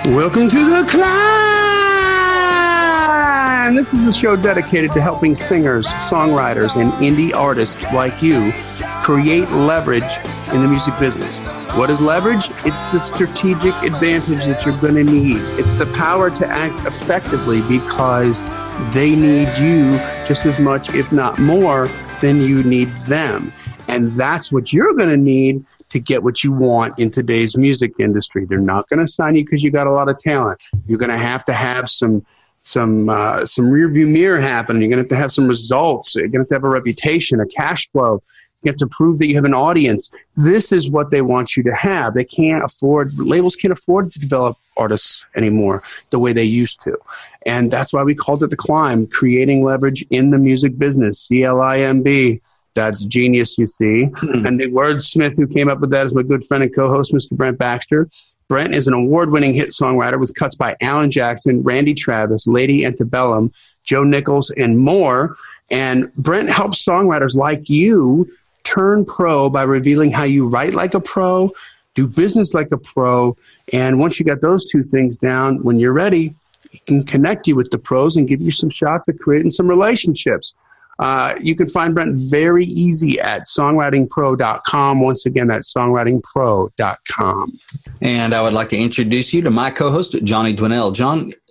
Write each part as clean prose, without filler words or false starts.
Welcome to the C.L.I.M.B. This is the show dedicated to helping singers, songwriters, and indie artists like you create leverage in the music business. What is leverage? It's the strategic advantage that you're going to need. It's the power to act effectively because they need you just as much, if not more, than you need them. And that's what you're going to need to get what you want in today's music industry. They're not going to sign you because you got a lot of talent. You're going to have some rear view mirror happen. You're going to have some results. You're going to have a reputation, a cash flow. You have to prove that you have an audience. This is what they want you to have. Labels can't afford to develop artists anymore the way they used to. And that's why we called it the C.L.I.M.B, creating leverage in the music business, C.L.I.M.B. That's genius, you see. And the wordsmith who came up with that is my good friend and co-host, Mr. Brent Baxter. Brent is an award-winning hit songwriter with cuts by Alan Jackson, Randy Travis, Lady Antebellum, Joe Nichols, and more. And Brent helps songwriters like you turn pro by revealing how you write like a pro, do business like a pro. And once you got those two things down, when you're ready, he can connect you with the pros and give you some shots at creating some relationships. You can find Brent very easy at songwritingpro.com. Once again, that's songwritingpro.com. And I would like to introduce you to my co-host, Johnny Dwinell.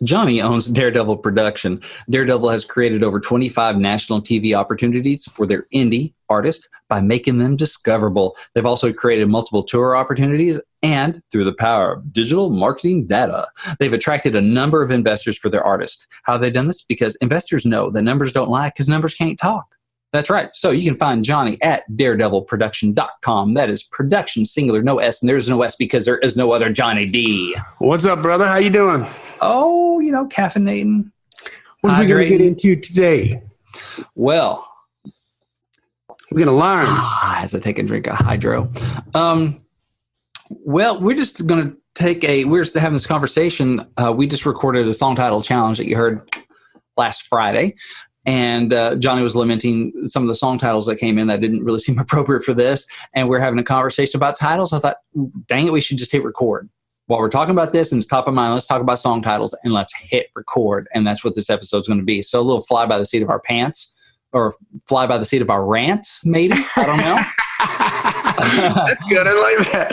Johnny owns Daredevil Production. Daredevil has created over 25 national TV opportunities for their indie artists by making them discoverable. They've also created multiple tour opportunities, and through the power of digital marketing data, they've attracted a number of investors for their artists. How have they done this? Because investors know that numbers don't lie because numbers can't talk. That's right. So you can find Johnny at daredevilproduction.com. That is production, singular, no S, and there's no S because there is no other Johnny D. What's up, brother? How you doing? Oh, caffeinating. What are we going to get into today? Well, we're going to learn. As I take a drink of hydro. Well, we're just going to we're just having this conversation. We just recorded a song title challenge that you heard last Friday. And Johnny was lamenting some of the song titles that came in that didn't really seem appropriate for this. And we're having a conversation about titles. I thought, dang it, we should just hit record. While we're talking about this and it's top of mind, let's talk about song titles and let's hit record. And that's what this episode's going to be. So a little fly by the seat of our pants, or fly by the seat of our rants, maybe. I don't know. That's good. I like that.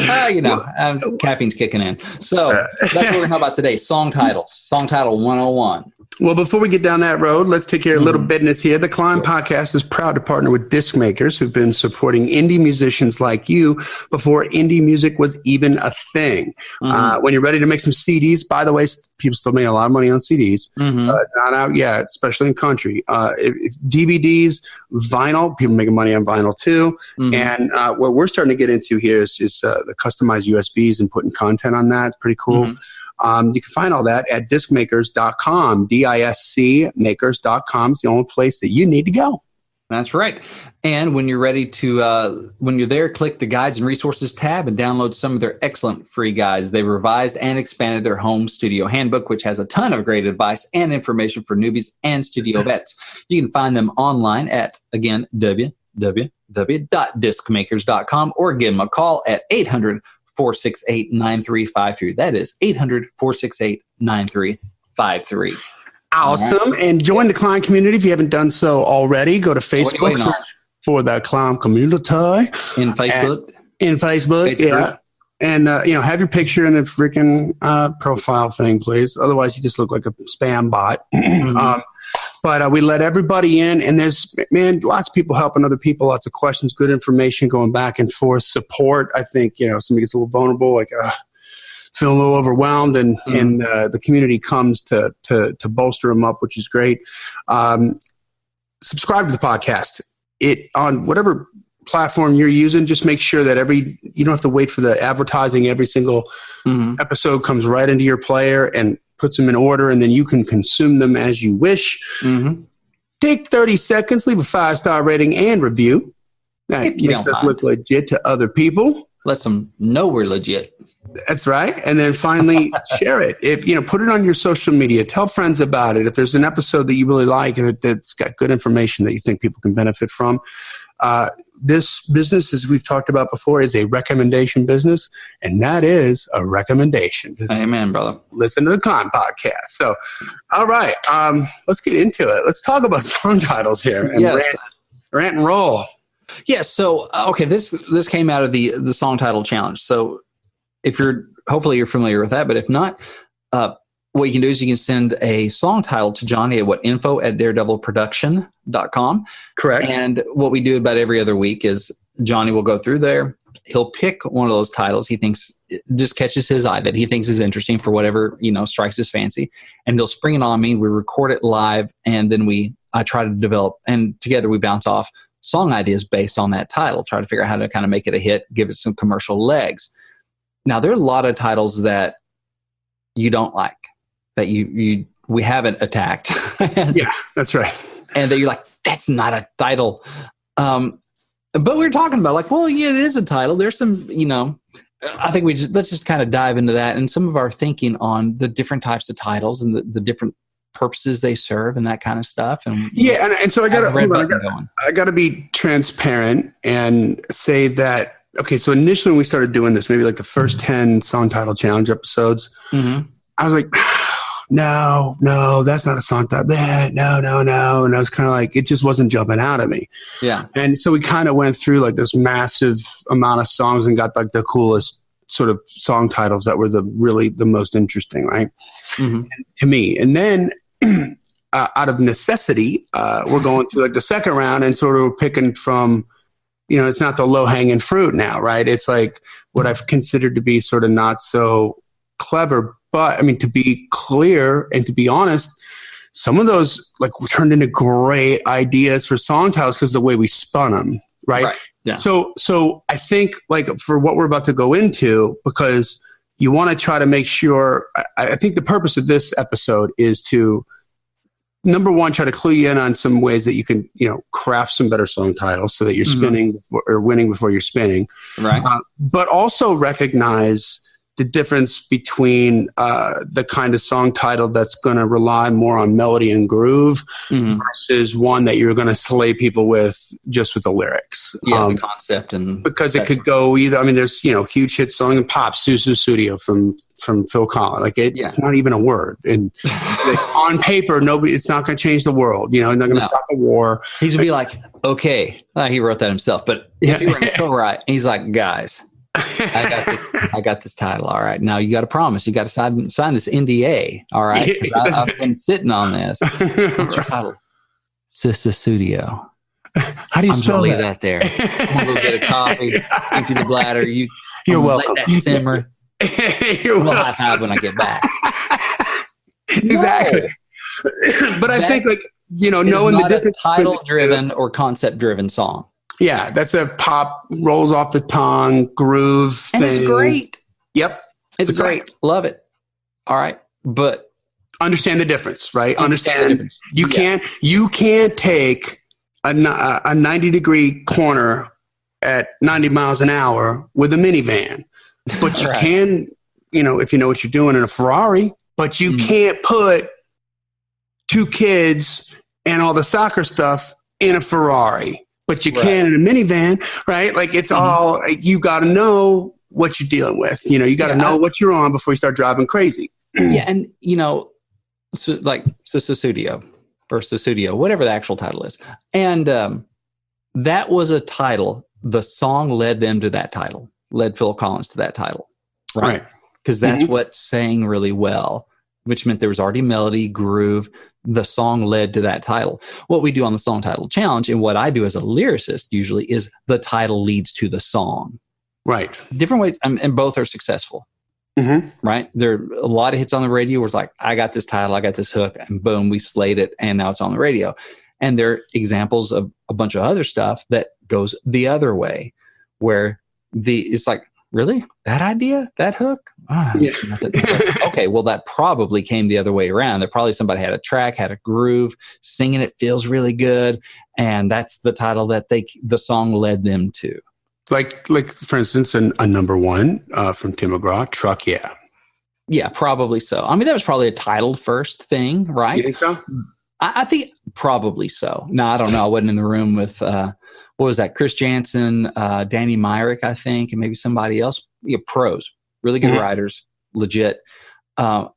Caffeine's kicking in. So that's what we're going to talk about today. Song titles. Song title 101. Well, before we get down that road, let's take care of a little business here. The C.L.I.M.B podcast is proud to partner with disc makers who've been supporting indie musicians like you before indie music was even a thing. When you're ready to make some CDs, by the way, people still make a lot of money on CDs. It's not out yet, especially in country. If DVDs, vinyl, people making money on vinyl too. And what we're starting to get into here is the customized USBs and putting content on that. It's pretty cool. You can find all that at discmakers.com, DISC makers.com. It's the only place that you need to go. That's right. And when you're ready to, when you're there, click the Guides and Resources tab and download some of their excellent free guides. They revised and expanded their home studio handbook, which has a ton of great advice and information for newbies and studio vets. You can find them online at, again, www.discmakers.com, or give them a call at 800-468-9353. That is 800-468-9353. Awesome. Right. And join the C.L.I.M.B community if you haven't done so already. Go to Facebook, search for the C.L.I.M B community. In Facebook. Yeah. And, have your picture in the freaking profile thing, please. Otherwise, you just look like a spam bot. But we let everybody in, and there's, lots of people helping other people, lots of questions, good information, going back and forth, support. I think, somebody gets a little vulnerable, like feeling a little overwhelmed, and the community comes to bolster them up, which is great. Subscribe to the podcast. On whatever platform you're using, just make sure that you don't have to wait for the advertising. Every single episode comes right into your player and puts them in order, and then you can consume them as you wish. Take 30 seconds, leave a 5-star rating and review. That makes us look legit to other people. Lets them know we're legit. That's right. And then finally, share it. If put it on your social media. Tell friends about it. If there's an episode that you really like that's got good information that you think people can benefit from, This business, as we've talked about before, is a recommendation business, and that is a recommendation. Amen, brother. Listen to the C.L.I.M.B podcast. So, all right, let's get into it. Let's talk about song titles here and rant and roll. Yeah. So, okay, this came out of the song title challenge. So, hopefully you're familiar with that, but if not, what you can do is you can send a song title to Johnny at info@daredevilproduction.com. Correct. And what we do about every other week is Johnny will go through there. He'll pick one of those titles he thinks just catches his eye, that he thinks is interesting for whatever, strikes his fancy. And he'll spring it on me. We record it live, and then I try to develop, and together we bounce off song ideas based on that title, try to figure out how to kind of make it a hit, give it some commercial legs. Now, there are a lot of titles that you don't like, that we haven't attacked. Yeah, that's right. And that you're like, that's not a title. But we were talking about like, well, yeah, it is a title. There's some, I think let's just kind of dive into that and some of our thinking on the different types of titles and the different purposes they serve and that kind of stuff. And yeah, and so I got to be transparent and say that, okay, so initially when we started doing this, maybe like the first 10 song title challenge episodes, I was like, no, that's not a song title. No. And I was kind of like, it just wasn't jumping out at me. Yeah. And so we kind of went through like this massive amount of songs and got like the coolest sort of song titles that were really the most interesting, right? To me. And then out of necessity, we're going through like the second round and sort of picking from, it's not the low hanging fruit now, right? It's like what I've considered to be sort of not so clever. But I mean, to be clear and to be honest, some of those like turned into great ideas for song titles because of the way we spun them, right? Yeah. So I think like for what we're about to go into, because you want to try to make sure, I think the purpose of this episode is to, number one, try to clue you in on some ways that you can, craft some better song titles so that you're spinning or winning before you're spinning. Right. But also recognize the difference between the kind of song title that's going to rely more on melody and groove versus one that you're going to slay people with just with the lyrics. Yeah, the concept. And because it could go either. I mean, there's, huge hit song and pop, Susu Studio from Phil Collins. Like it's not even a word. And like, on paper, it's not going to change the world. They're going to stop a war. He's going to be like, okay, he wrote that himself. But if he were to co-write, he's like, guys, I got this title. All right. Now you got to promise. You got to sign this NDA. All right. I've been sitting on this. What's your title? Sissa Studio. How do you spell that? That there. A little bit of coffee. Empty the bladder. You're welcome. Let that simmer. We'll high five when I get back. Exactly. No. But I think like, knowing the difference. Title driven or concept driven song. Yeah, that's a pop, rolls off the tongue, groove thing. And it's great. Yep. It's great. Right. Love it. All right. But understand the difference, right? Understand the difference. You can't take a 90-degree corner at 90 miles an hour with a minivan. But you can, if you know what you're doing in a Ferrari, but you can't put two kids and all the soccer stuff in a Ferrari. But you can in a minivan, right? Like it's all, you got to know what you're dealing with. You got to know what you're on before you start driving crazy. Yeah. And, like Studio or Studio, whatever the actual title is. And that was a title. The song led them to that title, led Phil Collins to that title. Right. Because that's what sang really well, which meant there was already melody, groove. The song led to that title. What we do on the song title challenge and what I do as a lyricist usually is the title leads to the song. Right. Different ways. And both are successful. Right. There are a lot of hits on the radio where it's like, I got this title, I got this hook, and boom, we slayed it. And now it's on the radio. And there are examples of a bunch of other stuff that goes the other way where it's like, really? That idea? That hook? Okay, well, that probably came the other way around. There probably somebody had a track, had a groove, singing it feels really good, and that's the title that the song led them to. Like for instance, a number one from Tim McGraw, Truck Yeah. Yeah, probably so. I mean, that was probably a titled first thing, right? You think so? I think probably so. No, I don't know. I wasn't in the room with, what was that? Chris Jansen, Danny Myrick, I think, and maybe somebody else. Yeah, pros, really good writers, legit. I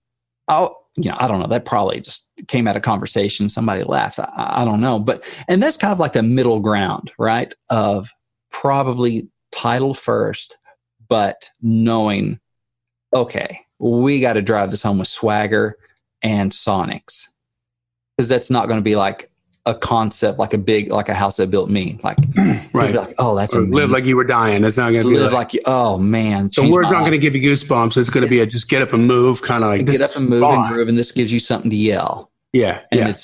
don't know. That probably just came out of conversation. Somebody laughed. I don't know. And that's kind of like the middle ground, right? Of probably title first, but knowing, okay, we got to drive this home with swagger and sonics. Because that's not going to be like a concept, like a house that built me. Like, right. Like, oh, that's amazing. Live like you were dying. That's not going to be like, oh man. The words aren't going to give you goosebumps. It's going to be a just get up and move, kind of like get up and move and groove, and this gives you something to yell. Yeah, and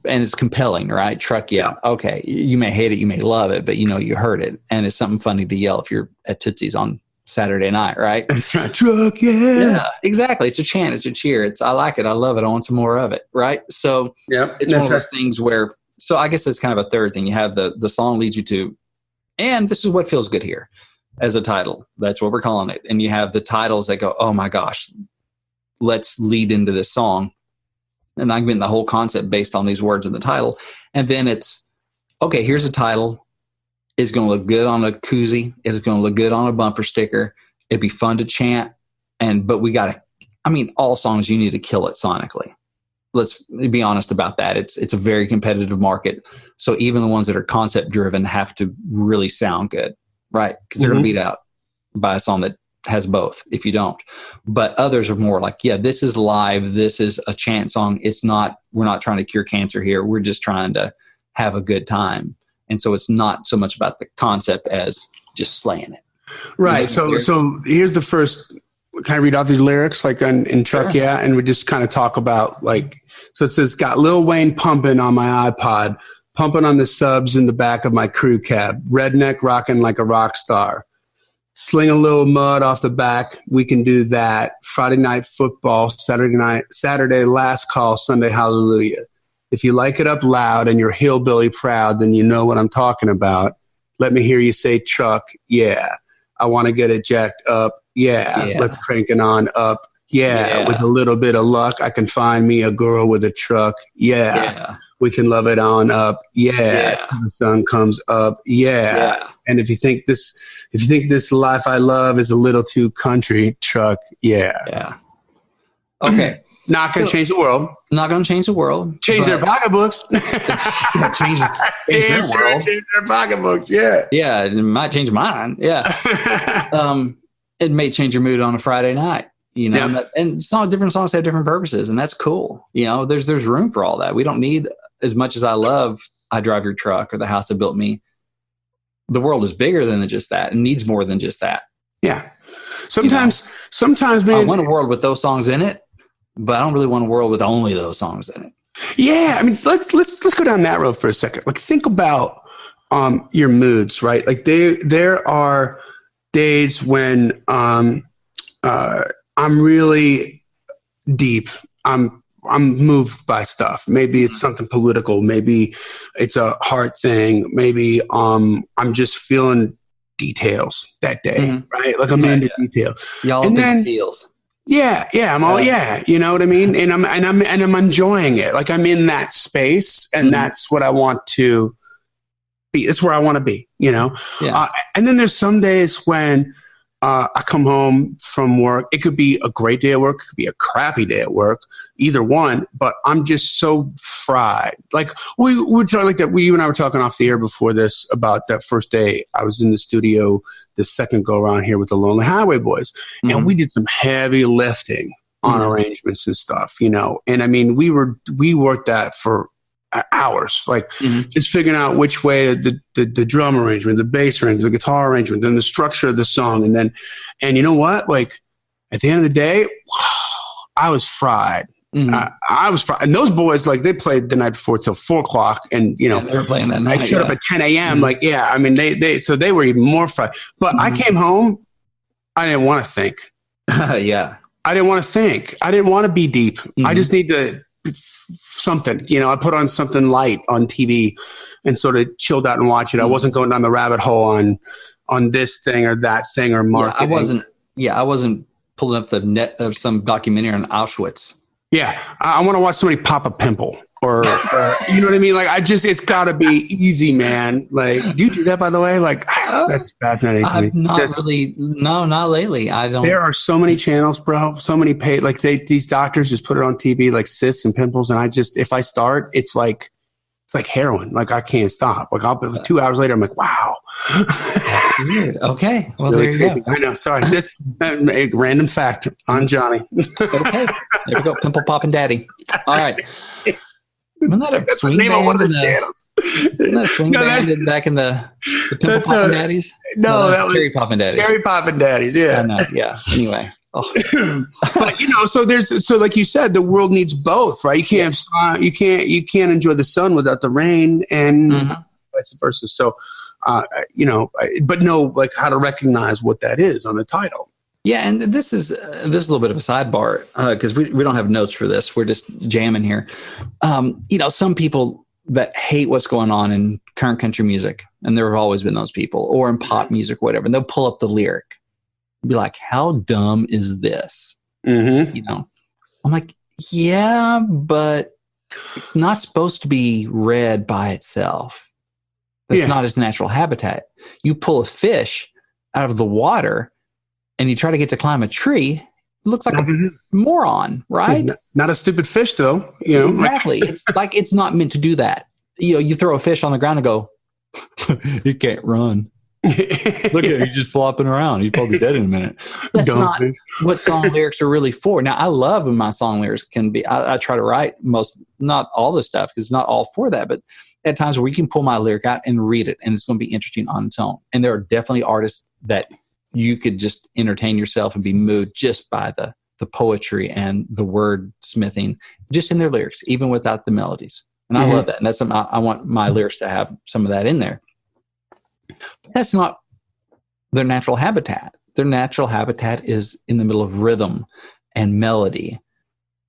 it's compelling, right? Truck yell. Okay, you may hate it, you may love it, but you heard it, and it's something funny to yell if you're at Tootsie's on Saturday night, right? Truck, yeah, exactly. It's a chant, it's a cheer. I like it, I love it, I want some more of it, right? So it's one of those things where. So I guess that's kind of a third thing. You have the song leads you to, and this is what feels good here, as a title. That's what we're calling it. And you have the titles that go, oh my gosh, let's lead into this song. And I'm getting the whole concept based on these words in the title. And then it's, okay, here's a title. It's going to look good on a koozie. It's going to look good on a bumper sticker. It'd be fun to chant. But we got to, all songs, you need to kill it sonically. Let's be honest about that. It's a very competitive market. So even the ones that are concept driven have to really sound good, right? Because they're going to beat out by a song that has both if you don't. But others are more like, this is live. This is a chant song. We're not trying to cure cancer here. We're just trying to have a good time. And so it's not so much about the concept as just slaying it. Right. So here's the first. Can I read off these lyrics like in Truck? Sure. Yeah. And we just kind of talk about so it says, got Lil Wayne pumping on my iPod, pumping on the subs in the back of my crew cab, redneck rocking like a rock star, sling a little mud off the back. We can do that. Friday night football, Saturday last call, Sunday hallelujah. If you like it up loud and you're hillbilly proud, then you know what I'm talking about. Let me hear you say truck. Yeah. I want to get it jacked up. Yeah, let's crank it on up. Yeah, with a little bit of luck, I can find me a girl with a truck. Yeah, we can love it on up. Yeah, till the sun comes up. Yeah. And if you think this life I love is a little too country, truck. Yeah. Okay. Not going to change the world. Not going to change the world. Change their pocketbooks. Change their world. Change their pocketbooks. Yeah. Yeah, it might change mine. Yeah. It may change your mood on a Friday night, and different songs have different purposes, and that's cool. There's room for all that. We don't need, as much as I love I Drive Your Truck or The House That Built Me, the world is bigger than just that. It needs more than just that. Yeah. Sometimes, man. I want a world with those songs in it, but I don't really want a world with only those songs in it. Yeah. Let's go down that road for a second. Think about your moods, right? There are days when I'm really deep. I'm moved by stuff. Maybe it's something political. Maybe it's a heart thing. Maybe I'm just feeling details that day, right? I'm into details. Y'all big deals. Yeah, I'm all you know what I mean? And I'm enjoying it. I'm in that space, and that's what I want to be. It's where I want to be, and then there's some days when I come home from work. It could be a great day at work. It could be a crappy day at work. Either one. But I'm just so fried. We were talking you and I were talking off the air before this about that first day I was in the studio, the second go around here with the Lonely Highway Boys, and we did some heavy lifting on arrangements and stuff. And we worked that for hours, just figuring out which way the drum arrangement, the bass arrangement, the guitar arrangement, then the structure of the song. And you know what? At the end of the day, I was fried. I was fried. And those boys, they played the night before till 4:00. And, they were playing that night. I showed up at 10 a.m. So they were even more fried. But I came home. I didn't want to think. I didn't want to think. I didn't want to be deep. I just need to something, I put on something light on TV and sort of chilled out and watch it. I wasn't going down the rabbit hole on this thing or that thing or marketing. I wasn't pulling up the net of some documentary on Auschwitz. Yeah. I want to watch somebody pop a pimple or you know what I mean? Like, it's got to be easy, man. Like, do you do that, by the way? Like, that's fascinating to me. Not lately. I don't. There are so many channels, bro. So many paid. Like, these doctors just put it on TV, like cysts and pimples, and if I start, it's like heroin. Like, I can't stop. Like, 2 hours later, I'm like, wow. That's weird. Okay. Well, really there you go. I know. Sorry. This random fact on Johnny. Okay. There we go. Pimple popping daddy. All right. Wasn't that a swing name band? Of one of the channels. Wasn't that a swing band back in the Pimple Poppin' Daddies? No, that was Cherry Poppin' Daddies. Cherry Poppin' Daddies, yeah. I know, yeah. Anyway. Oh. But so like you said, the world needs both, right? You can't you can't enjoy the sun without the rain, and vice versa. So, but know like how to recognize what that is on the title. Yeah, and this is a little bit of a sidebar because we don't have notes for this. We're just jamming here. Some people that hate what's going on in current country music, and there have always been those people, or in pop music, whatever, and they'll pull up the lyric and be like, how dumb is this? I'm like, yeah, but it's not supposed to be read by itself. That's not its natural habitat. You pull a fish out of the water and you try to get to climb a tree, it looks like a moron, right? Not a stupid fish, though. Exactly. It's like it's not meant to do that. You throw a fish on the ground and go, it can't run. Look at him, he's just flopping around. He's probably dead in a minute. That's not what song lyrics are really for. Now, I love when my song lyrics can be, I try to write not all the stuff, because it's not all for that, but at times where you can pull my lyric out and read it, and it's going to be interesting on its own. And there are definitely artists that you could just entertain yourself and be moved just by the poetry and the word smithing, just in their lyrics, even without the melodies. And I love that. And that's something I want my lyrics to have some of that in there. But that's not their natural habitat. Their natural habitat is in the middle of rhythm and melody.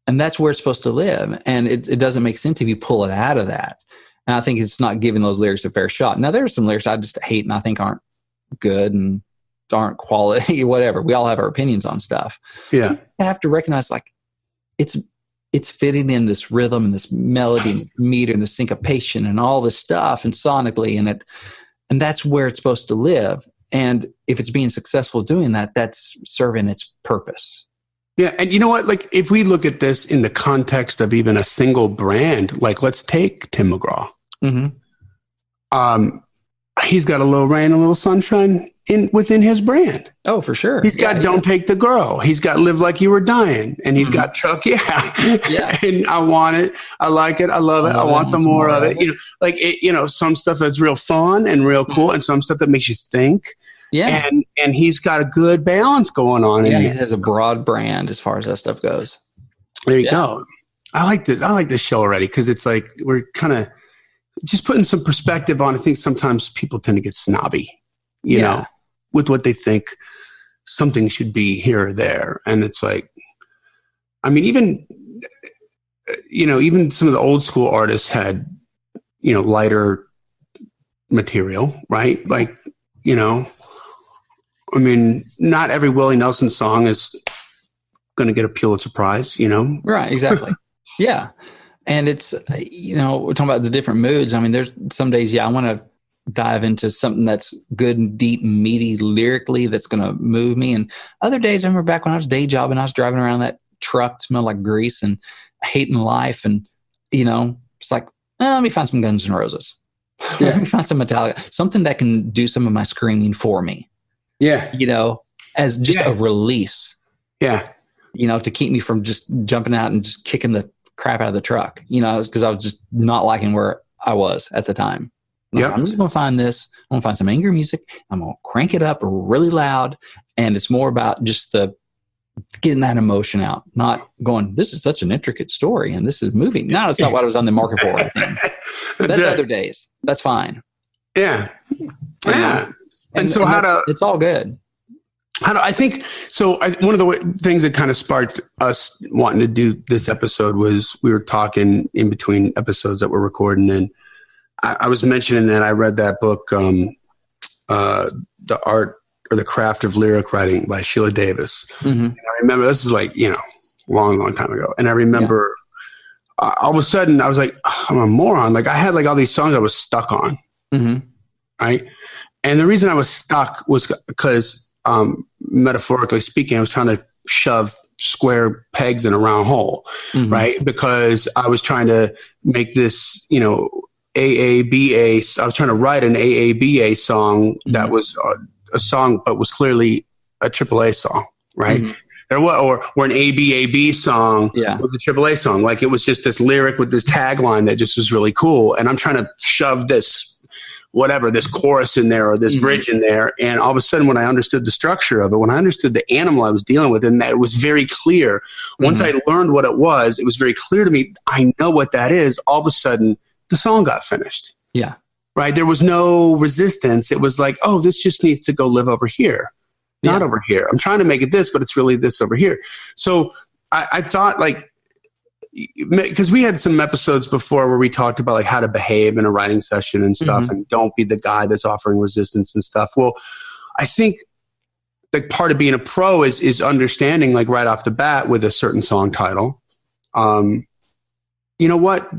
And that's where it's supposed to live. And it doesn't make sense if you pull it out of that. And I think it's not giving those lyrics a fair shot. Now, there are some lyrics I just hate and I think aren't good and aren't quality, whatever. We all have our opinions on stuff. Yeah. You have to recognize like it's fitting in this rhythm and this melody and meter and the syncopation and all this stuff and sonically and that's where it's supposed to live. And if it's being successful doing that, that's serving its purpose. Yeah. And you know what? Like if we look at this in the context of even a single brand, like let's take Tim McGraw. He's got a little rain, a little sunshine within his brand. Oh, for sure. He's got Don't Take the Girl. He's got Live Like You Were Dying. And he's got Chuck. Yeah. And I want it. I like it. I love it. I want some more of it. Some stuff that's real fun and real cool and some stuff that makes you think. Yeah. And he's got a good balance going on. Yeah, he has a broad brand as far as that stuff goes. There you go. I like this show already because it's like we're kind of just putting some perspective on. I think sometimes people tend to get snobby, you know, with what they think something should be here or there. And it's like, I mean, even some of the old school artists had, lighter material, right? Like, I mean, not every Willie Nelson song is going to get a Pulitzer Prize, Right, exactly. Yeah. And it's, we're talking about the different moods. I mean, there's some days, I want to dive into something that's good and deep and meaty lyrically that's going to move me. And other days, I remember back when I was day jobbing, I was driving around that truck, smelled like grease and hating life. And, it's like, let me find some Guns N' Roses. Yeah. Let me find some Metallica, something that can do some of my screaming for me. Yeah. As just a release. Yeah. To keep me from just jumping out and just kicking the crap out of the truck, because I was just not liking where I was at the time. Yeah, I'm just going to find this. I'm going to find some angry music. I'm going to crank it up really loud. And it's more about just getting that emotion out, not going, this is such an intricate story and this is moving. No, it's not what I was on the market for. I think. That's other days. That's fine. Yeah. Yeah. And so it's all good. One of the things that kind of sparked us wanting to do this episode was we were talking in between episodes that we're recording, and I was mentioning that I read that book, The Art or the Craft of Lyric Writing by Sheila Davis. Mm-hmm. And I remember this is like, long time ago. And I remember all of a sudden I was like, oh, I'm a moron. Like I had like all these songs I was stuck on. Mm-hmm. Right. And the reason I was stuck was because, metaphorically speaking, I was trying to shove square pegs in a round hole, Mm-hmm. right? Because I was trying to make this, AABA. I was trying to write an AABA song Mm-hmm. that was a song, but was clearly a AAA song, right? Mm-hmm. Or an ABAB song was a AAA song. Like it was just this lyric with this tagline that just was really cool. And I'm trying to shove this chorus in there or this bridge in there. And all of a sudden, when I understood the structure of it, when I understood the animal I was dealing with, and that it was very clear, once I learned what it was very clear to me. I know what that is. All of a sudden, the song got finished. Yeah. Right. There was no resistance. It was like, oh, this just needs to go live over here, not over here. I'm trying to make it this, but it's really this over here. So I thought like, because we had some episodes before where we talked about like how to behave in a writing session and stuff, and don't be the guy that's offering resistance and stuff. Well, I think like part of being a pro is understanding like right off the bat with a certain song title, you know what,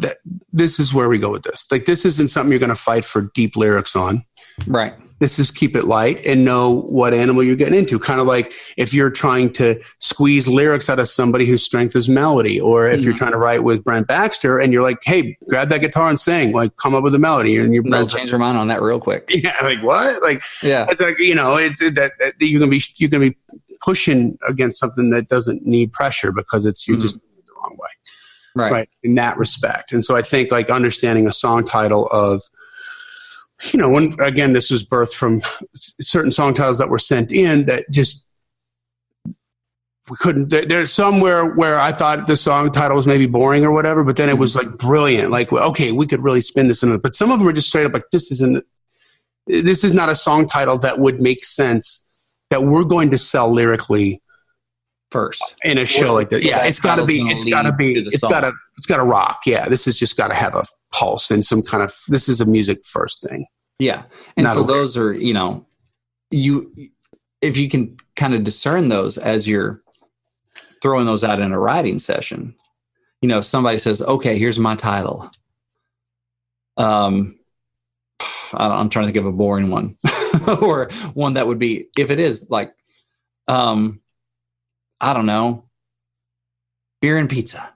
this is where we go with this. Like this isn't something you're going to fight for deep lyrics on. Right. This is keep it light and know what animal you're getting into. Kind of like if you're trying to squeeze lyrics out of somebody whose strength is melody, or if you're trying to write with Brent Baxter and you're like, hey, grab that guitar and sing, like come up with a melody, and they'll change their mind on that real quick. Yeah, like what? Like it's like that you can be pushing against something that doesn't need pressure because you're just doing it the wrong way. Right. In that respect. And so I think like understanding a song title of, when, again, this was birthed from certain song titles that were sent in that just, we couldn't, there's somewhere where I thought the song title was maybe boring or whatever, but then it was like brilliant. Like, okay, we could really spin this in it. But some of them are just straight up like, this is not a song title that would make sense that we're going to sell lyrically first in a show like that. Yeah, it's got to rock. Yeah, this has just got to have a pulse and some kind of, this is a music first thing. Yeah. And so those are, if you can kind of discern those as you're throwing those out in a writing session, if somebody says, okay, here's my title. I'm trying to think of a boring one or one that would be, if it is like, I don't know, beer and pizza.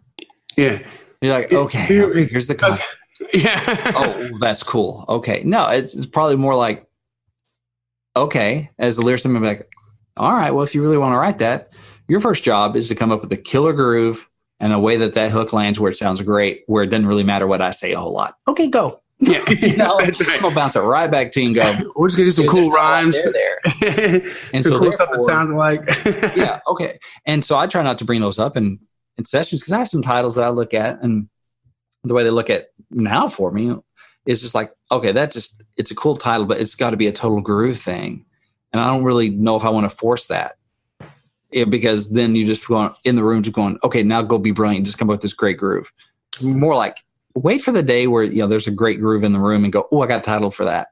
Yeah. You're like, okay, here's the concept. Yeah. Oh, that's cool. Okay. No, it's probably more like, okay, as the lyricist, I'm like, all right, well, if you really want to write that, your first job is to come up with a killer groove and a way that hook lands where it sounds great, where it doesn't really matter what I say a whole lot. Okay, go. Yeah, that's right. I'm gonna bounce it right back to you and go, we're just gonna do some cool rhymes. There. And some cool stuff that sounds like. Yeah, okay. And so I try not to bring those up in sessions because I have some titles that I look at, and the way they look at now for me is just like, okay, it's a cool title, but it's got to be a total groove thing. And I don't really know if I want to force that. Yeah, because then you just go in the room just going, okay, now go be brilliant. Just come up with this great groove. More like, wait for the day where there's a great groove in the room and go, oh, I got a title for that.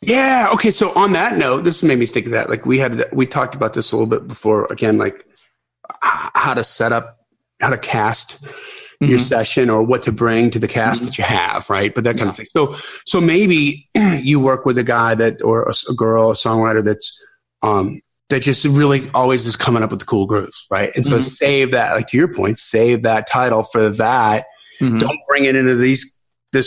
Yeah. Okay. So on that note, this made me think of that. Like we talked about this a little bit before. Again, like how to cast your session or what to bring to the cast that you have, right? But that kind of thing. So maybe you work with a guy or a girl, a songwriter that's that just really always is coming up with the cool grooves, right? And so save that, like to your point, save that title for that. Don't bring it into this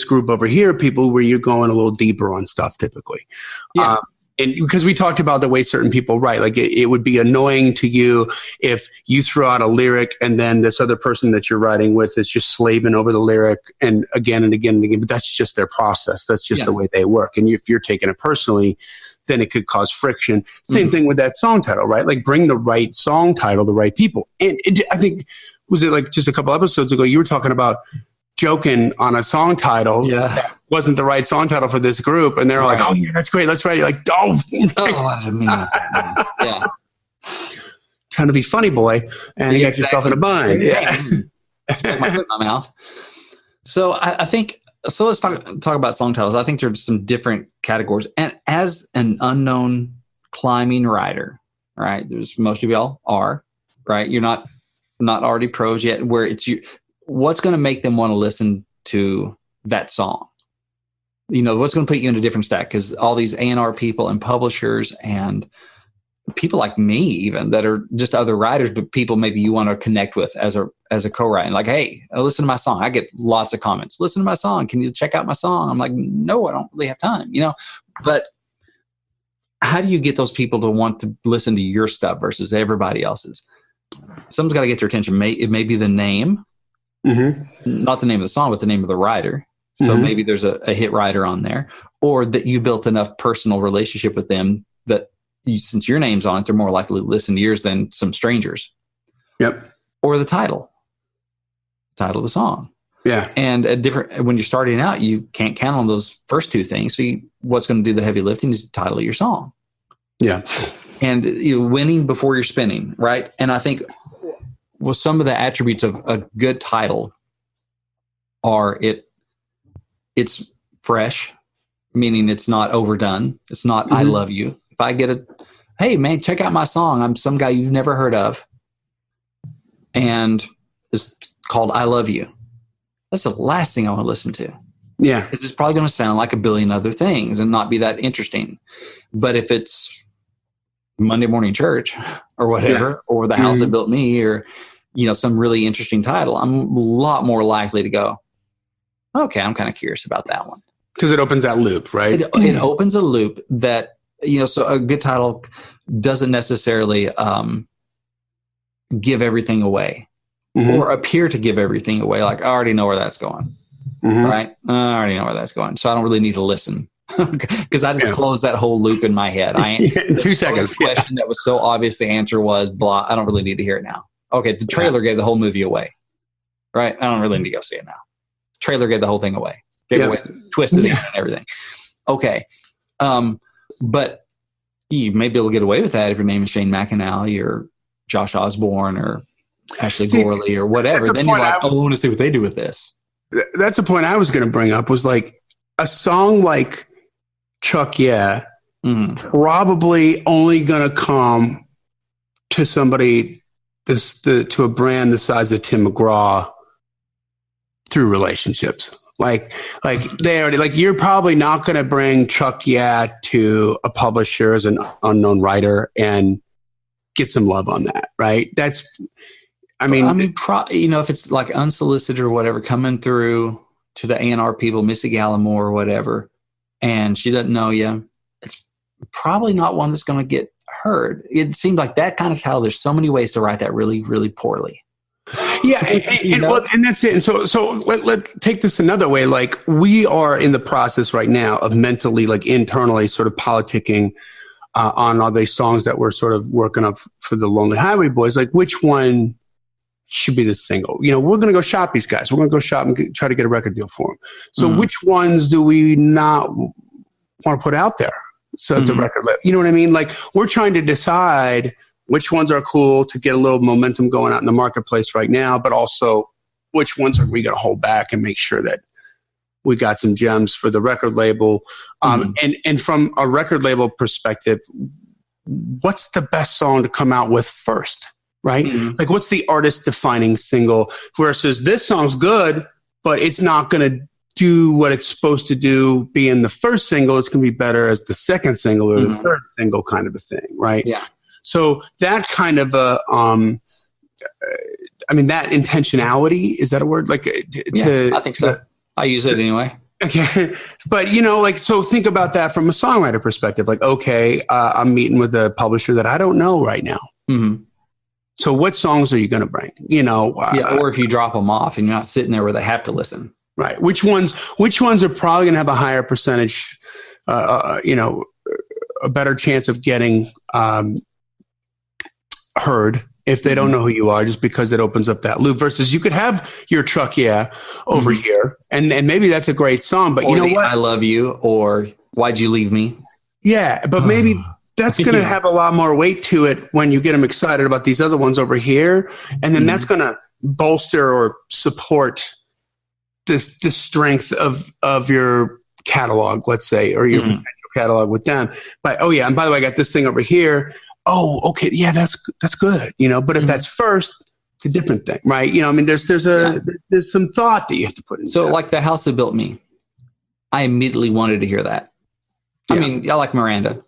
group over here, people where you're going a little deeper on stuff typically. Yeah. And because we talked about the way certain people write, like it would be annoying to you if you throw out a lyric and then this other person that you're writing with is just slaving over the lyric and again and again and again. But that's just their process. That's just the way they work. And if you're taking it personally, then it could cause friction. Same thing with that song title, right? Like bring the right song title, the right people. And I think, was it like just a couple episodes ago, you were talking about joking on a song title that wasn't the right song title for this group. And they're like, oh, yeah, that's great. Let's write it. Like, oh, I didn't mean that. Yeah. Trying to be funny boy. And you got yourself in a bind. Yeah. My foot in my mouth. So I think, so let's talk about song titles. I think there's some different categories. And as an unknown climbing writer, right? Most of y'all are, right? You're not already pros yet, where it's you. what's going to make them want to listen to that song? What's going to put you in a different stack? Because all these A&R people and publishers and people like me, even that are just other writers, but people maybe you want to connect with as a co-writer. Like, hey, listen to my song. I get lots of comments. Listen to my song. Can you check out my song? I'm like, no, I don't really have time. But how do you get those people to want to listen to your stuff versus everybody else's? Someone's got to get their attention. It may be the name, not the name of the song, but the name of the writer. So maybe there's a hit writer on there, or that you built enough personal relationship with them that since your name's on it, they're more likely to listen to yours than some strangers. Yep. Or the title of the song. Yeah. And when you're starting out, you can't count on those first two things. So what's going to do the heavy lifting is the title of your song. Yeah. And winning before you're spinning, right? And I think some of the attributes of a good title are it's fresh, meaning it's not overdone. It's not I love you. If I get hey man, check out my song. I'm some guy you've never heard of, and it's called I Love You. That's the last thing I want to listen to. Yeah. Because it's probably going to sound like a billion other things and not be that interesting. But if it's Monday Morning Church or whatever, or The House That Built Me, or, some really interesting title, I'm a lot more likely to go, okay, I'm kind of curious about that one. Because it opens that loop, right? It opens a loop that, so a good title doesn't necessarily give everything away or appear to give everything away. Like, I already know where that's going, right? I already know where that's going. So I don't really need to listen because I just closed that whole loop in my head. In 2 seconds. Question that was so obvious. The answer was blah. I don't really need to hear it now. Okay. The trailer gave the whole movie away, right? I don't really need to go see it now. The trailer gave the whole thing away. Gave away, twisted it and everything. Okay. But you may be able to get away with that if your name is Shane McAnally or Josh Osborne or Ashley Gorley or whatever. Then you're like, I want to see what they do with this. That's the point I was going to bring up, was like a song like Chuck Yeah, probably only going to come to somebody, to a brand the size of Tim McGraw through relationships. Like they already, like, you're probably not going to bring Chuck Yeah to a publisher as an unknown writer and get some love on that, right? If it's like unsolicited or whatever, coming through to the A&R people, Missy Gallimore or whatever, and she doesn't know you, it's probably not one that's going to get heard. It seemed like that kind of title, there's so many ways to write that really, really poorly. Yeah, and that's it. And so let's take this another way. Like, we are in the process right now of mentally, like, internally sort of politicking on all these songs that we're sort of working up for the Lonely Highway Boys. Like, which one should be the single? We're going to go shop these guys. We're going to go shop and try to get a record deal for them. So which ones do we not want to put out there? So the record label, you know what I mean? Like, we're trying to decide which ones are cool to get a little momentum going out in the marketplace right now, but also which ones are we going to hold back and make sure that we got some gems for the record label. And from a record label perspective, what's the best song to come out with first, right? Like, what's the artist defining single versus this song's good, but it's not going to do what it's supposed to do being the first single. It's going to be better as the second single or the third single, kind of a thing, right? Yeah. So that kind of that intentionality, is that a word? Like, I think so. I use it anyway. Okay. But, so think about that from a songwriter perspective. Like, okay, I'm meeting with a publisher that I don't know right now. So what songs are you going to bring? Or if you drop them off and you're not sitting there where they have to listen. Right. Which ones are probably going to have a higher percentage, a better chance of getting heard if they don't know who you are, just because it opens up that loop, versus you could have your Chuck Yeah over here. And maybe that's a great song, but or what? I Love You, or Why'd You Leave Me? Yeah. But maybe that's going to have a lot more weight to it when you get them excited about these other ones over here. And then that's going to bolster or support the strength of your catalog, let's say, or your potential catalog with them. But, and by the way, I got this thing over here. Oh, okay. Yeah, that's good. But if that's first, It's a different thing, right? You know, I mean, there's some thought that you have to put in. So like The House That Built Me, I immediately wanted to hear that. I mean, I like Miranda,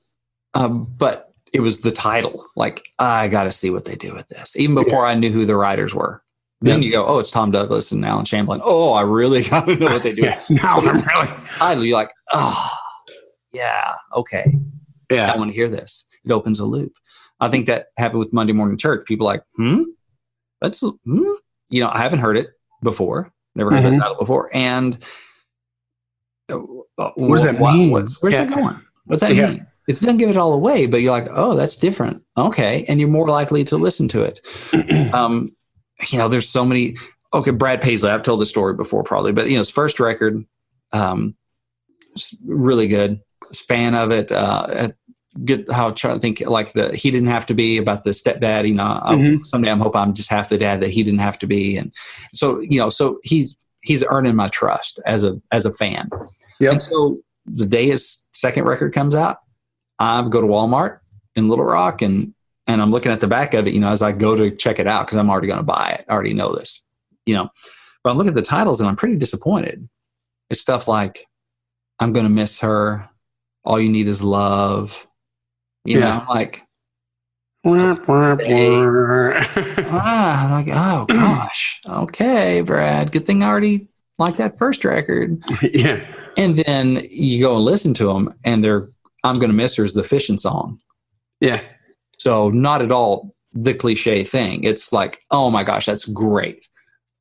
but it was the title. Like, I got to see what they do with this, even before I knew who the writers were. Then you go, oh, it's Tom Douglas and Alan Chamberlain. Oh, I really got to know what they do. Now I'm really. Title, you're like, oh, yeah, okay. Yeah, I want to hear this. It opens a loop. I think that happened with Monday Morning Church. People are like, that's, you know, I haven't heard it before. Never heard that title before. And what does that mean? Where's that going? What's that mean? It doesn't give it all away, but you're like, oh, that's different. Okay. And you're more likely to listen to it. You know, there's so many. Okay, Brad Paisley. I've told the story before probably, but, you know, his first record, really good. Was fan of it. Good. How I'm trying to think, like he didn't have to be about the stepdad. You know, someday I'm hoping I'm just half the dad that he didn't have to be. And so, you know, so he's earning my trust as a fan. Yep. And so the day his second record comes out, I go to Walmart in Little Rock and I'm looking at the back of it, you know, as I go to check it out because I'm already going to buy it. I already know this, you know, but I'm looking at the titles and I'm pretty disappointed. It's stuff like, I'm going to miss her. All you need is love. You know, like, like, oh gosh. Okay, Brad, good thing I already liked that first record. Yeah. And then you go and listen to them and I'm going to miss her is the fishing song. Yeah. So not at all the cliche thing. It's like, oh my gosh, that's great.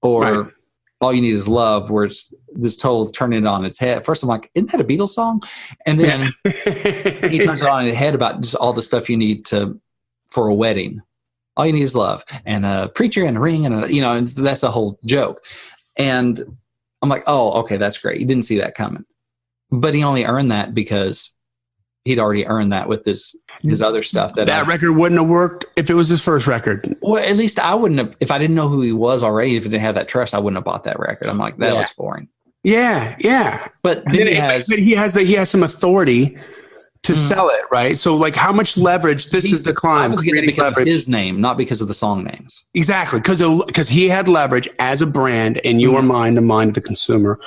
Or all you need is love, where it's this total turning it on its head. First, I'm like, isn't that a Beatles song? And then he turns it on its head about just all the stuff you need for a wedding. All you need is love and a preacher and a ring and you know, and that's a whole joke. And I'm like, oh, okay, that's great. You didn't see that coming, but he only earned that because he'd already earned that with his other stuff. That record wouldn't have worked if it was his first record. Well, at least I wouldn't have, if I didn't know who he was already, if I didn't have that trust, I wouldn't have bought that record. I'm like, that looks boring. Yeah. Yeah. But then he has some authority to sell it, right? So like how much leverage, this is the climb. I was getting it because of his name, not because of the song names. Exactly. Because he had leverage as a brand in your mind, the mind of the consumer,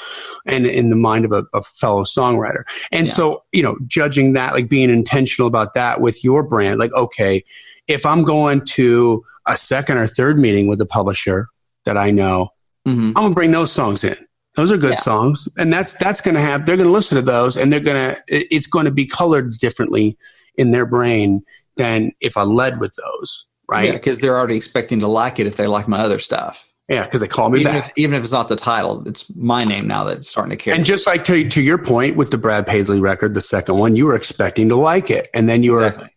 and in the mind of a fellow songwriter. And so, you know, judging that, like being intentional about that with your brand, like, okay, if I'm going to a second or third meeting with a publisher that I know, I'm going to bring those songs in. Those are good songs. And that's going to they're going to listen to those and it's going to be colored differently in their brain than if I led with those. Right. Yeah. Cause they're already expecting to like it if they like my other stuff. Yeah. Cause they call me back. Even if it's not the title, it's my name now that's starting to carry. And just like to your point with the Brad Paisley record, the second one, you were expecting to like it. And then you were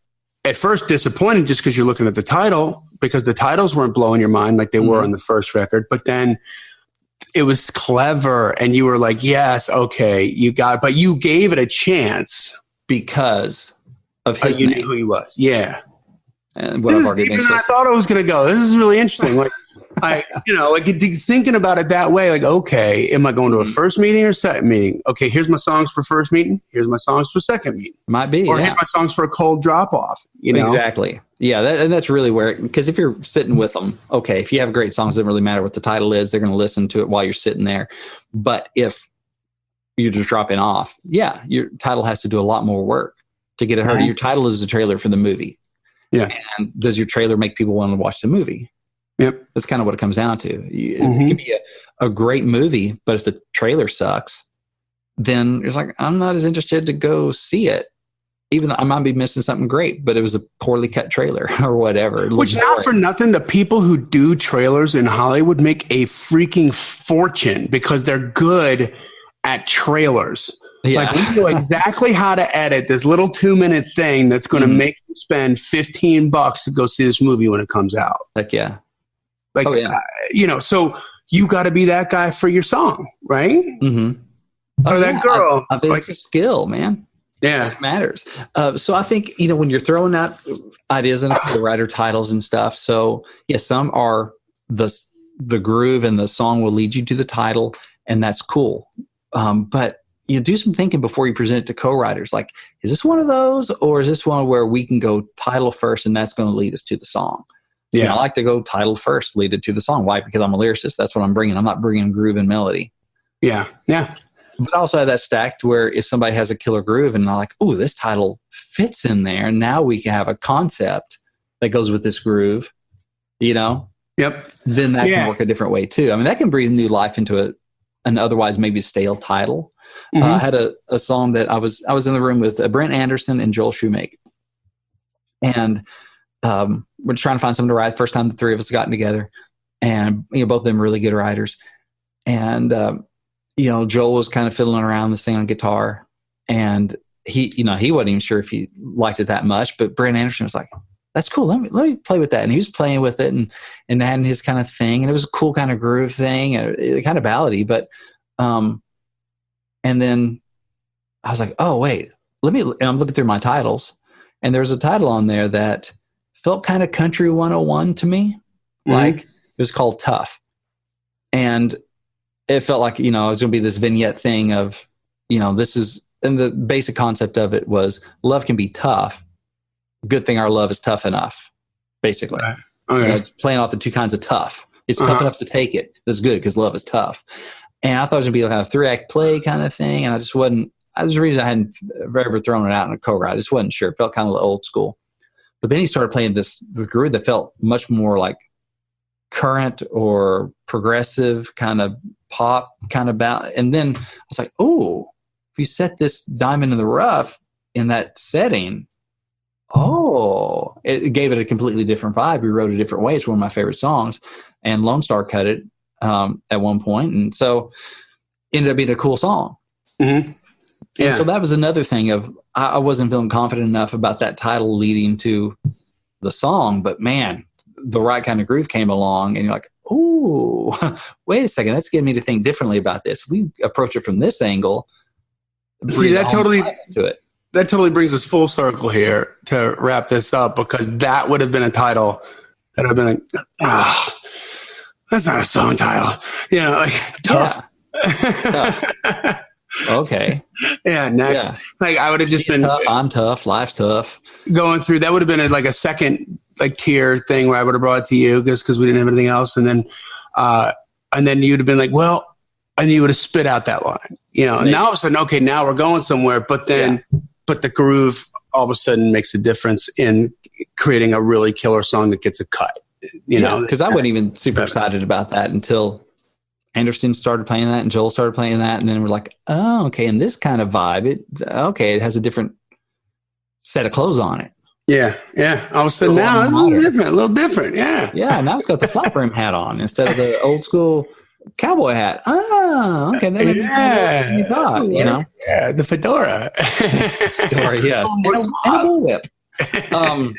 at first disappointed just because you're looking at the title, because the titles weren't blowing your mind like they were on the first record. But then it was clever and you were like, yes, okay, you got it. But you gave it a chance because of his name. You knew who he was. Yeah. And this is deeper than I thought it was going to go. This is really interesting. Like, thinking about it that way, like, okay, am I going to a first meeting or second meeting? Okay, here's my songs for first meeting. Here's my songs for second meeting. Might be. Or here's my songs for a cold drop off. You know? Exactly. Yeah, that's really where, because if you're sitting with them, okay, if you have great songs, it doesn't really matter what the title is. They're going to listen to it while you're sitting there. But if you're just dropping off, your title has to do a lot more work to get it heard. Your title is the trailer for the movie. Yeah. And does your trailer make people want to watch the movie? Yep. That's kind of what it comes down to. It could be a great movie, but if the trailer sucks, then it's like, I'm not as interested to go see it, even though I might be missing something great, but it was a poorly cut trailer or whatever. Which, not for nothing, the people who do trailers in Hollywood make a freaking fortune because they're good at trailers. Yeah. Like, we know exactly how to edit this little 2-minute thing that's going to make you spend $15 to go see this movie when it comes out. Heck yeah. Like, so you got to be that guy for your song, right? Or that girl. I mean, it's a skill, man. Yeah. It matters. So I think, when you're throwing out ideas and writer titles and stuff, so some are the groove and the song will lead you to the title, and that's cool. But you do some thinking before you present it to co-writers. Like, is this one of those, or is this one where we can go title first and that's going to lead us to the song? You know, I like to go title first, lead it to the song. Why? Because I'm a lyricist. That's what I'm bringing. I'm not bringing groove and melody. Yeah. Yeah. But I also have that stacked where if somebody has a killer groove and I'm like, oh, this title fits in there. Now we can have a concept that goes with this groove, you know? Yep. Then that can work a different way too. I mean, that can breathe new life into an otherwise maybe stale title. I had a song that I was in the room with Brent Anderson and Joel Shoemake. And we're trying to find something to write. First time the three of us gotten together. And, you know, both of them really good writers. And, you know, Joel was kind of fiddling around this thing on guitar. And he wasn't even sure if he liked it that much. But Brent Anderson was like, that's cool. Let me play with that. And he was playing with it and having his kind of thing. And it was a cool kind of groove thing, kind of ballady. But, and then I was like, oh, wait, and I'm looking through my titles. And there's a title on there that felt kind of country 101 to me. Like it was called Tough. And it felt like, you know, it was going to be this vignette thing of, you know, and the basic concept of it was love can be tough. Good thing our love is tough enough, basically. Right. Okay. You know, playing off the two kinds of tough. It's tough enough to take it. That's good because love is tough. And I thought it was going to be like a 3-act play kind of thing. And I just wasn't, the reason I hadn't ever thrown it out in a co-write. I just wasn't sure. It felt kind of old school. But then he started playing this groove that felt much more like current or progressive kind of pop kind of and then I was like, oh, if you set this diamond in the rough in that setting, it gave it a completely different vibe. We wrote it a different way. It's one of my favorite songs, and Lone Star cut it at one point, and so ended up being a cool song. Yeah. And so that was another thing of I wasn't feeling confident enough about that title leading to the song, but man, the right kind of groove came along, and you're like, oh, wait a second, that's getting me to think differently about this. We approach it from this angle. See, that totally brings us full circle here to wrap this up, because that would have been a title that would have been that's not a song title. You know, like tough. Tough. Okay. Yeah. Next, like I would have just been tough. I'm tough. Life's tough. Going through that would have been like a second like tier thing where I would have brought it to you because we didn't have anything else, and then you'd have been like, well, and you would have spit out that line, you know. And now all of a sudden, okay, now we're going somewhere, but then but the groove all of a sudden makes a difference in creating a really killer song that gets a cut. You know, because I wasn't even super excited about that until Anderson started playing that and Joel started playing that. And then we're like, oh, okay. And this kind of vibe, it has a different set of clothes on it. Yeah. Yeah. All of a sudden now it's a little different. Yeah. Yeah. Now it's got the flat brim hat on instead of the old school cowboy hat. Oh, okay. That makes you thought, you know? Yeah. The fedora. Fedora, yes. And a bullwhip.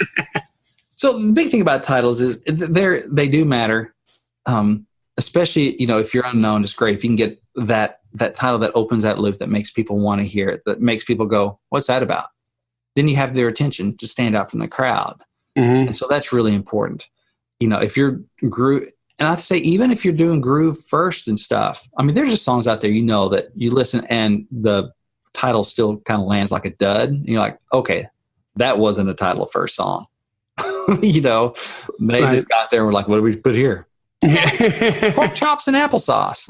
So the big thing about titles is they do matter. Especially, you know, if you're unknown, it's great if you can get that title that opens that loop that makes people want to hear it, that makes people go, what's that about? Then you have their attention to stand out from the crowd. And so that's really important. You know, if you're groove, and I have to say, even if you're doing groove first and stuff, I mean, there's just songs out there, you know, that you listen and the title still kind of lands like a dud. And you're like, okay, that wasn't a title of first song. You know, they just got there and were like, what do we put here? Pork chops and applesauce.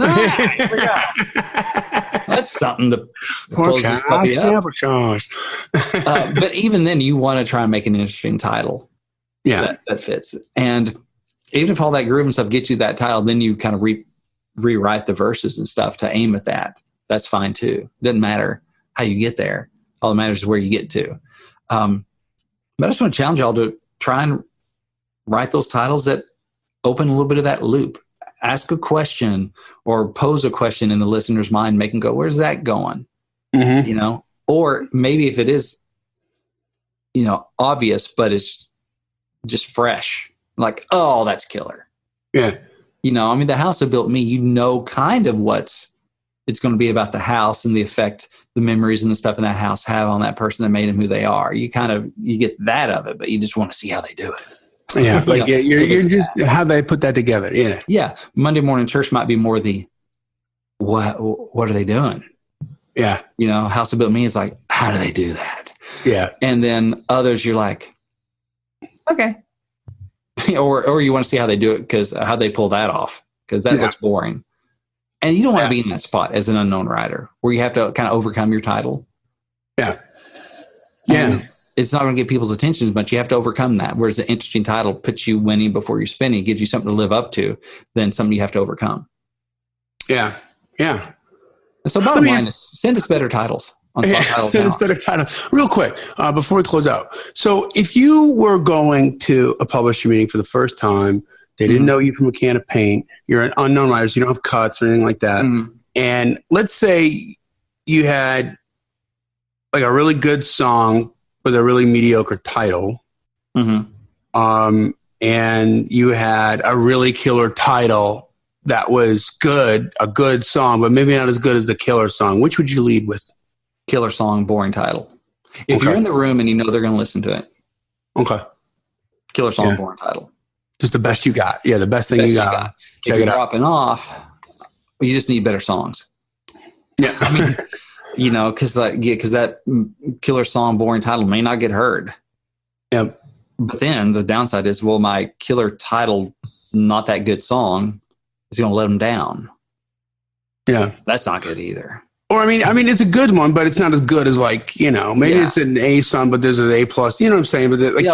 That's something to close this puppy up. But even then, you want to try and make an interesting title. Yeah, that fits. And even if all that groove and stuff gets you that title, then you kind of rewrite the verses and stuff to aim at that. That's fine too. Doesn't matter how you get there. All that matters is where you get to. But I just want to challenge y'all to try and write those titles that open a little bit of that loop. Ask a question or pose a question in the listener's mind, make them go, where's that going? You know, or maybe if it is, you know, obvious, but it's just fresh, like, oh, that's killer. Yeah. You know, I mean, The House That Built Me, you know, kind of it's going to be about the house and the effect the memories and the stuff in that house have on that person that made them who they are. You get that of it, but you just want to see how they do it. Yeah, like you're just how they put that together. Yeah, yeah. Monday Morning Church might be more the what are they doing? Yeah, you know, House That Built Me is like, how do they do that? Yeah, and then others, you're like, okay, or you want to see how they do it, because how they pull that off, because that looks boring. And you don't want to be in that spot as an unknown writer where you have to kind of overcome your title. Yeah. And it's not going to get people's attention, but you have to overcome that. Whereas the interesting title puts you winning before you're spinning, gives you something to live up to, then something you have to overcome. Yeah. Yeah. And so bottom line is send us better titles. Send us better titles. Real quick, before we close out. So if you were going to a publisher meeting for the first time, they didn't know you from a can of paint, you're an unknown writer, so you don't have cuts or anything like that. And let's say you had like a really good song with a really mediocre title. And you had a really killer title that was good, a good song, but maybe not as good as the killer song. Which would you lead with? Killer song, boring title. If you're in the room and you know they're going to listen to it. Okay. Killer song, boring title. Just the best you got. Yeah, the best thing you got. If you're dropping off, you just need better songs. Yeah. I mean, you know, because that killer song, boring title may not get heard. Yeah. But then the downside is, well, my killer title, not that good song, is going to let them down. Yeah. That's not good either. Or I mean, it's a good one, but it's not as good as like, you know, maybe it's an A song, but there's an A plus. You know what I'm saying? But like,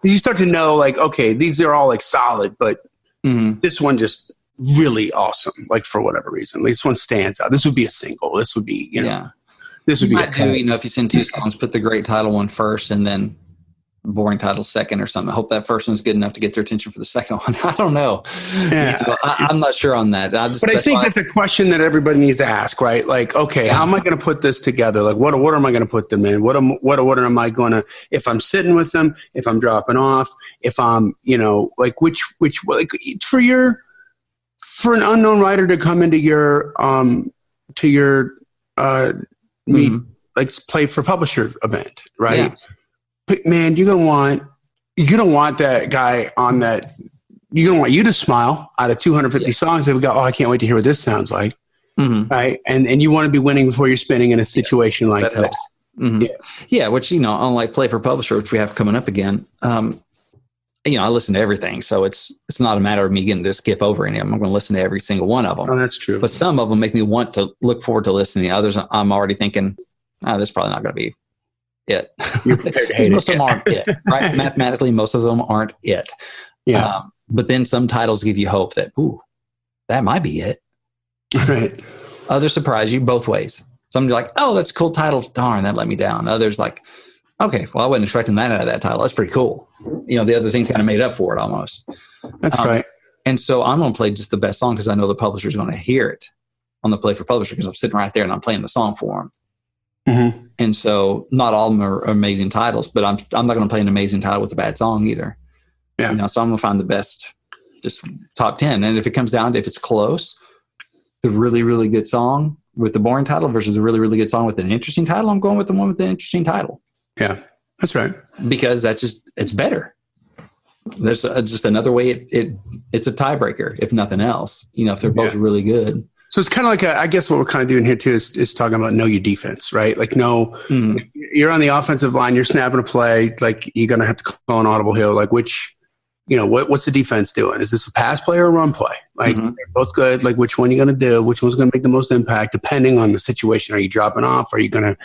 you start to know, like, okay, these are all like solid, but this one just really awesome. Like for whatever reason, like, this one stands out. This would be a single. This would be, you know, this would be. You know, if you send two songs, put the great title one first, and then boring title second or something. I hope that first one's good enough to get their attention for the second one. I don't know. Yeah. You know, I'm not sure on that. But I think that's a question that everybody needs to ask, right? Like, okay, how am I going to put this together? Like, what order am I going to put them in? What order am I going to, if I'm sitting with them, if I'm dropping off, if I'm, you know, like which like for an unknown writer to come into your meet, like play for publisher event, right? Yeah. Man, you're gonna want that guy on that. You're gonna want you to smile out of 250 songs that we got. Oh, I can't wait to hear what this sounds like, right? And you want to be winning before you're spinning in a situation like that. Helps. Yeah, which, you know, unlike Play for Publisher, which we have coming up again, you know, I listen to everything, so it's not a matter of me getting to skip over any of them. I'm going to listen to every single one of them. Oh, that's true. But some of them make me want to look forward to listening. Others, I'm already thinking, this is probably not going to be it. You're prepared to hate most of them aren't it, right? Mathematically, most of them aren't it. Yeah. But then some titles give you hope that, that might be it. Right. Others surprise you both ways. Some are like, oh, that's a cool title. Darn, that let me down. Others like, okay, well, I wasn't expecting that out of that title. That's pretty cool. You know, the other things kind of made up for it almost. That's right. And so I'm going to play just the best song because I know the publisher is going to hear it on the Play for Publisher because I'm sitting right there and I'm playing the song for them. And so not all of them are amazing titles, but I'm not going to play an amazing title with a bad song either. Yeah. You know, so I'm going to find the best, just top 10. And if it comes down to, if it's close, the really, really good song with the boring title versus a really, really good song with an interesting title, I'm going with the one with the interesting title. Yeah, that's right. Because it's better. There's just another way it's a tiebreaker, if nothing else, you know, if they're both really good. So it's kind of like, I guess what we're kind of doing here too is talking about know your defense, right? Like you're on the offensive line, you're snapping a play, like you're going to have to call an audible here. Like which, you know, what's the defense doing? Is this a pass play or a run play? Like they're both good. Like which one are you going to do? Which one's going to make the most impact depending on the situation? Are you dropping off? Are you going to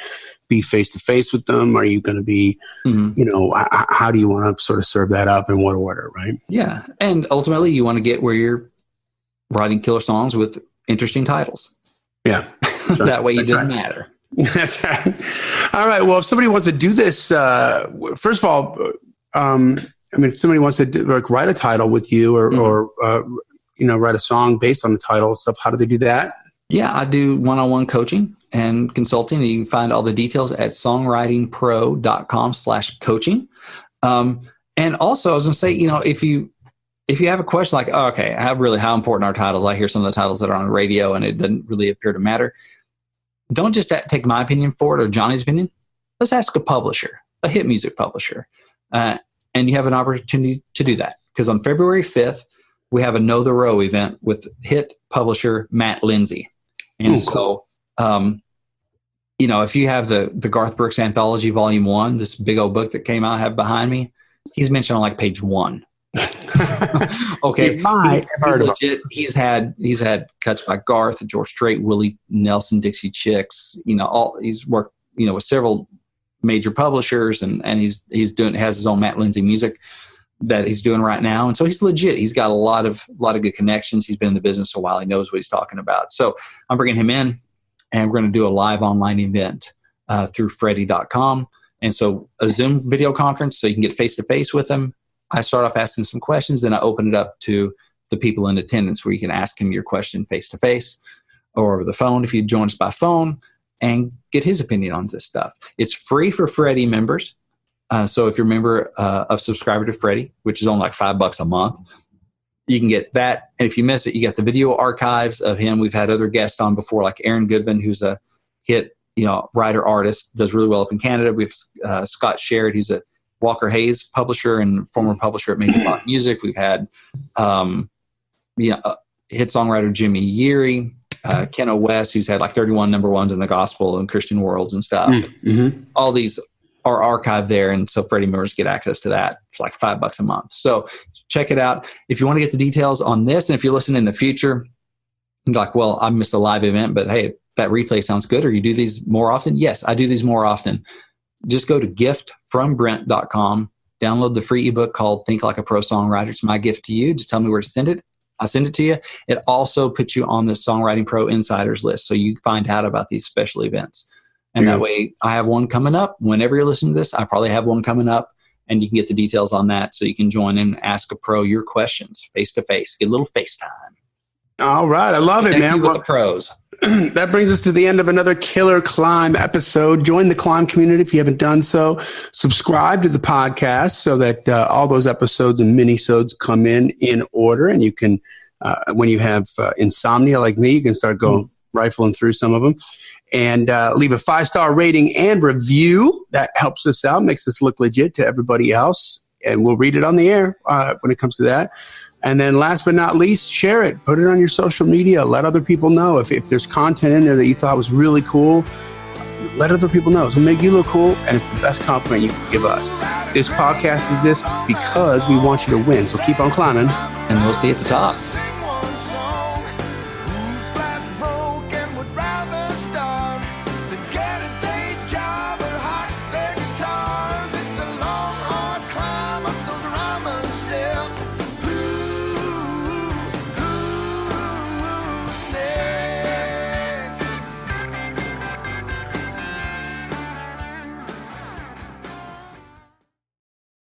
be face to face with them? Are you going to be, you know, how do you want to sort of serve that up in what order, right? Yeah. And ultimately you want to get where you're writing killer songs with interesting titles. Yeah. That way it doesn't matter. That's right. All right. Well, if somebody wants to do this, first of all, I mean, if somebody wants to write a title with you or you know, write a song based on the title and stuff, how do they do that? Yeah, I do one-on-one coaching and consulting. And you can find all the details at songwritingpro.com/coaching. And also, I was going to say, you know, if you have a question like, oh, okay, how important are titles? I hear some of the titles that are on the radio and it doesn't really appear to matter. Don't just take my opinion for it or Johnny's opinion. Let's ask a publisher, a hit music publisher. And you have an opportunity to do that. Because on February 5th, we have a Know the Row event with hit publisher Matt Lindsay. And so, you know, if you have the Garth Brooks Anthology Volume 1, this big old book that came out, I have behind me, he's mentioned on like page 1. Okay, You might have heard of him. legit. He's had cuts by Garth, George Strait, Willie Nelson, Dixie Chicks. He's worked with several major publishers, and has his own Matt Lindsay music that he's doing right now. And so he's legit. He's got a lot of good connections. He's been in the business a while. He knows what he's talking about. So I'm bringing him in, and we're going to do a live online event through Freddie.com. And so a Zoom video conference, so you can get face-to-face with him. I start off asking some questions, then I open it up to the people in attendance where you can ask him your question face-to-face or over the phone if you join us by phone and get his opinion on this stuff. It's free for Freddie members. So if you're a member of subscriber to Freddie, which is only like $5 a month, you can get that. And if you miss it, you got the video archives of him. We've had other guests on before, like Aaron Goodvin, who's a hit writer artist, does really well up in Canada. We have Scott Sherrod, who's a Walker Hayes publisher and former publisher at Major Pop Music. We've had hit-songwriter Jimmy Yeary, Kenna West, who's had like 31 number ones in the gospel and Christian worlds and stuff. Mm-hmm. All these are archived there, and so Freddie members get access to that for like $5 a month. So check it out. If you want to get the details on this, and if you're listening in the future, you're like, well, I missed a live event, but hey, that replay sounds good. Or you do these more often? Yes, I do these more often. Just go to giftfrombrent.com, download the free ebook called Think Like a Pro Songwriter. It's my gift to you. Just tell me where to send it. I'll send it to you. It also puts you on the Songwriting Pro Insiders list, so you find out about these special events. And that way, I have one coming up. Whenever you're listening to this, I probably have one coming up, and you can get the details on that, so you can join in and ask a pro your questions face-to-face. Get a little FaceTime. All right. I love it, man. With the pros. That brings us to the end of another killer C.L.I.M.B episode. Join the C.L.I.M B community if you haven't done so. Subscribe to the podcast so that all those episodes and mini-sodes come in order. And you can, when you have insomnia like me, you can start going rifling through some of them. And leave a 5-star rating and review. That helps us out, makes us look legit to everybody else. And we'll read it on the air when it comes to that. And then last but not least, share it. Put it on your social media. Let other people know. If there's content in there that you thought was really cool, let other people know. It'll make you look cool, and it's the best compliment you can give us. This podcast is this because we want you to win. So keep on climbing. And we'll see you at the top.